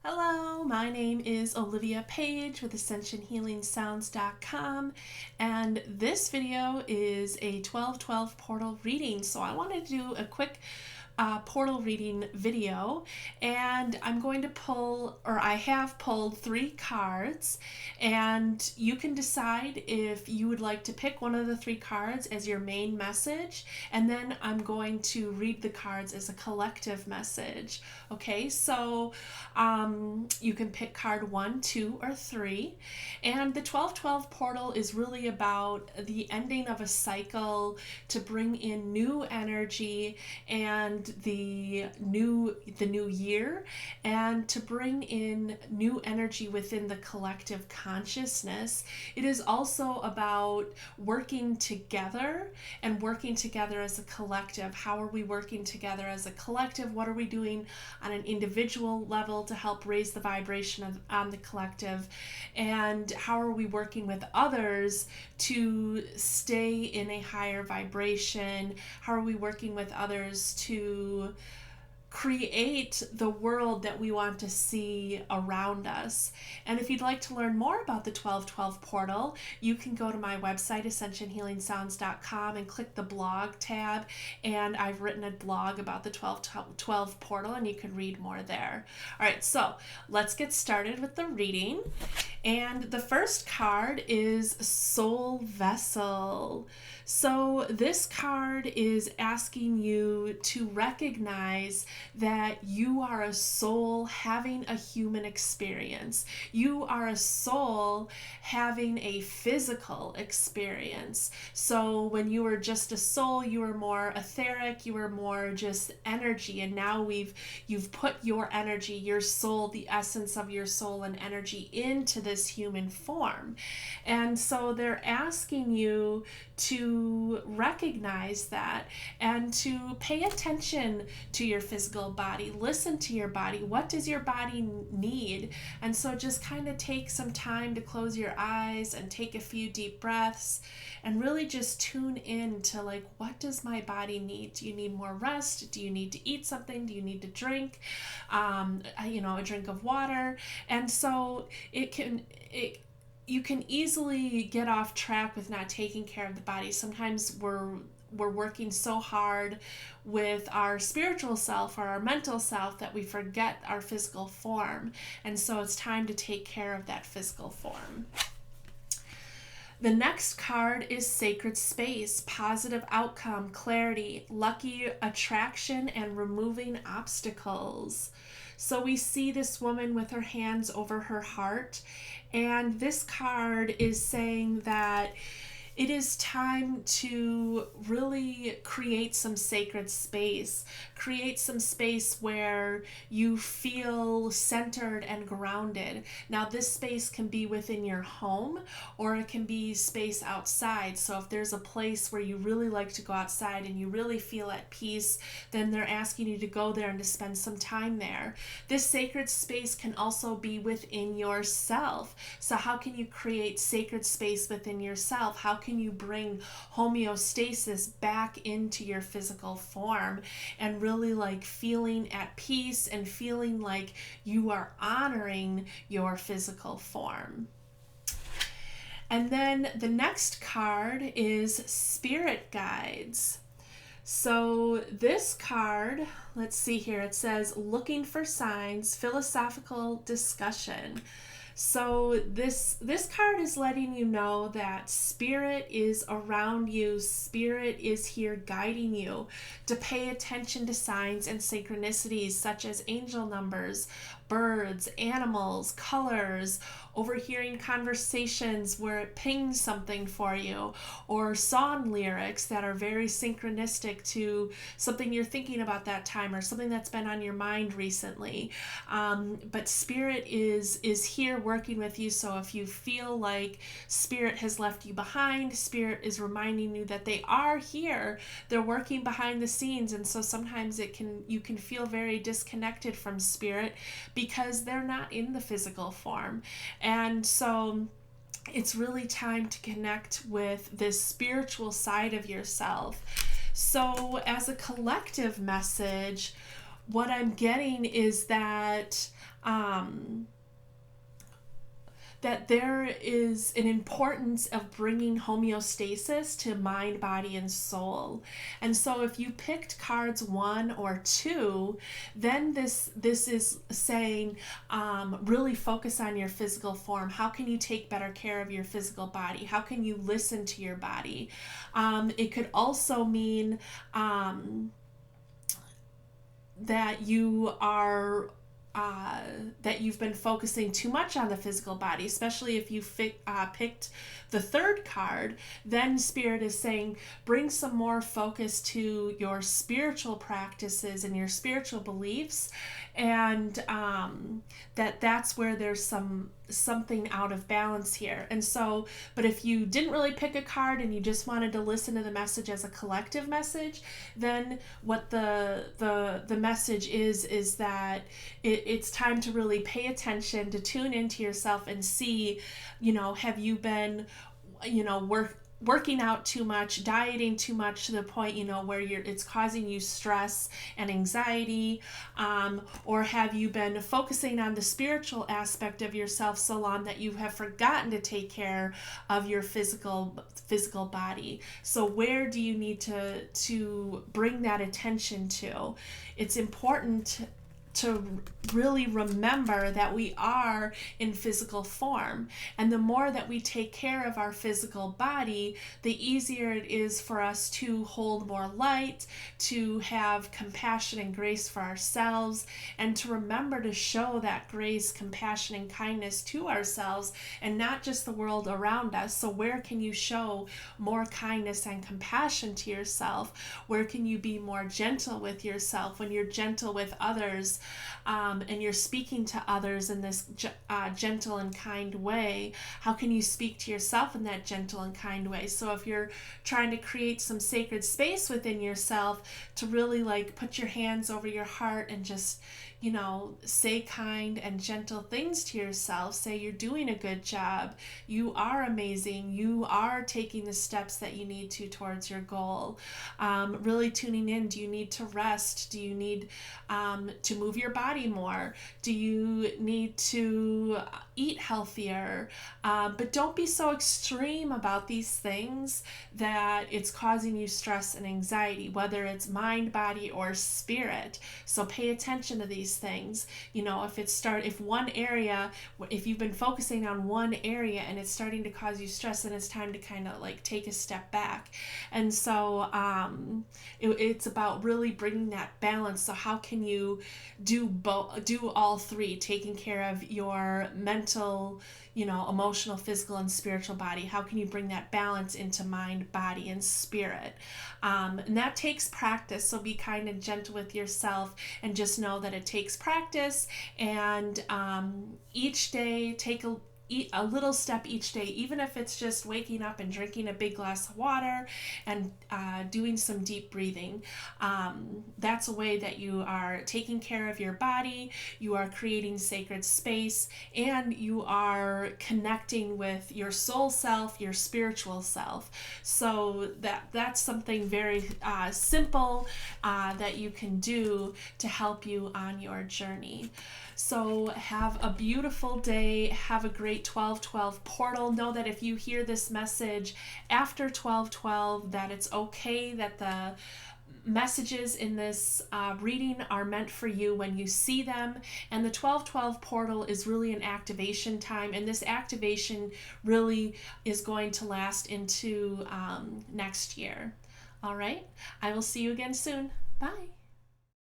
Hello, my name is Olivia Page with AscensionHealingSounds.com, and this video is a 12/12 portal reading. So I wanted to do a quick portal reading video, and I'm going to pull, or I have pulled 3 cards, and you can decide if you would like to pick one of the 3 cards as your main message, and then I'm going to read the cards as a collective message. Okay, so you can pick card 1, 2, or 3, and the 12/12 portal is really about the ending of a cycle to bring in new energy and the new year, and to bring in new energy within the collective consciousness. It is also about working together and working together as a collective. How are we working together as a collective? What are we doing on an individual level to help raise the vibration on the collective? And how are we working with others to stay in a higher vibration? How are we working with others to create the world that we want to see around us? And if you'd like to learn more about the 12/12 portal, you can go to my website, AscensionHealingSounds.com, and click the blog tab, and I've written a blog about the 12/12 portal, and you can read more there. All right, so let's get started with the reading. And the first card is Soul Vessel. So this card is asking you to recognize that you are a soul having a human experience. You are a soul having a physical experience. So when you were just a soul, you were more etheric, you were more just energy, and now you've put your energy, your soul, the essence of your soul and energy into this human form. And so they're asking you to recognize that and to pay attention to your physical body. Listen to your body. What does your body need? And so just kind of take some time to close your eyes and take a few deep breaths and really just tune in to, like, what does my body need? Do you need more rest? Do you need to eat something? Do you need to drink a drink of water? And so you can easily get off track with not taking care of the body. Sometimes we're working so hard with our spiritual self or our mental self that we forget our physical form. And so it's time to take care of that physical form. The next card is Sacred Space, Positive Outcome, Clarity, Lucky Attraction, and Removing Obstacles. So we see this woman with her hands over her heart, and this card is saying that it is time to really create some sacred space. Create some space where you feel centered and grounded. Now, this space can be within your home, or it can be space outside. So if there's a place where you really like to go outside and you really feel at peace, then they're asking you to go there and to spend some time there. This sacred space can also be within yourself. So how can you create sacred space within yourself? How can you bring homeostasis back into your physical form and really like feeling at peace and feeling like you are honoring your physical form? And then the next card is Spirit Guides. So this card, let's see here, it says looking for signs, philosophical discussion. So this card is letting you know that spirit is around you. Spirit is here guiding you to pay attention to signs and synchronicities such as angel numbers, birds, animals, colors, overhearing conversations where it pings something for you, or song lyrics that are very synchronistic to something you're thinking about that time or something that's been on your mind recently. But spirit is here working with you. So if you feel like spirit has left you behind, spirit is reminding you that they are here. They're working behind the scenes. And so sometimes you can feel very disconnected from spirit because they're not in the physical form. And so it's really time to connect with this spiritual side of yourself. So as a collective message, what I'm getting is that that there is an importance of bringing homeostasis to mind, body, and soul. And so if you picked cards 1 or 2, then this is saying really focus on your physical form. How can you take better care of your physical body? How can you listen to your body? It could also mean that you are that you've been focusing too much on the physical body, especially if you picked the 3rd card. Then Spirit is saying bring some more focus to your spiritual practices and your spiritual beliefs, and that's where there's something out of balance here. And so, but if you didn't really pick a card and you just wanted to listen to the message as a collective message, then what the message is that it's time to really pay attention, to tune into yourself and see, have you been, working out too much, dieting too much to the point, where it's causing you stress and anxiety, or have you been focusing on the spiritual aspect of yourself so long that you have forgotten to take care of your physical body? So where do you need to bring that attention to? It's important to really remember that we are in physical form. And the more that we take care of our physical body, the easier it is for us to hold more light, to have compassion and grace for ourselves, and to remember to show that grace, compassion, and kindness to ourselves and not just the world around us. So where can you show more kindness and compassion to yourself? Where can you be more gentle with yourself? When you're gentle with others, and you're speaking to others in this gentle and kind way, how can you speak to yourself in that gentle and kind way? So if you're trying to create some sacred space within yourself to really put your hands over your heart and just say kind and gentle things to yourself. Say you're doing a good job. You are amazing. You are taking the steps that you need to towards your goal. Really tuning in. Do you need to rest? Do you need to move your body more? Do you need to eat healthier? But don't be so extreme about these things that it's causing you stress and anxiety, whether it's mind, body, or spirit. So pay attention to these things. If one area, if you've been focusing on one area and it's starting to cause you stress, then it's time to kind of take a step back. And so it's about really bringing that balance. So how can you do all 3, taking care of your mental, emotional, physical, and spiritual body? How can you bring that balance into mind, body, and spirit? And that takes practice. So be kind and gentle with yourself, and just know that it takes practice. And each day, eat a little step each day, even if it's just waking up and drinking a big glass of water and doing some deep breathing. That's a way that you are taking care of your body, you are creating sacred space, and you are connecting with your soul self, your spiritual self. So that's something very simple that you can do to help you on your journey. So have a beautiful day. Have a great 12/12 portal. Know that if you hear this message after 12/12, that it's okay, that the messages in this reading are meant for you when you see them. And the 12/12 portal is really an activation time, and this activation really is going to last into next year. All right, I will see you again soon. Bye.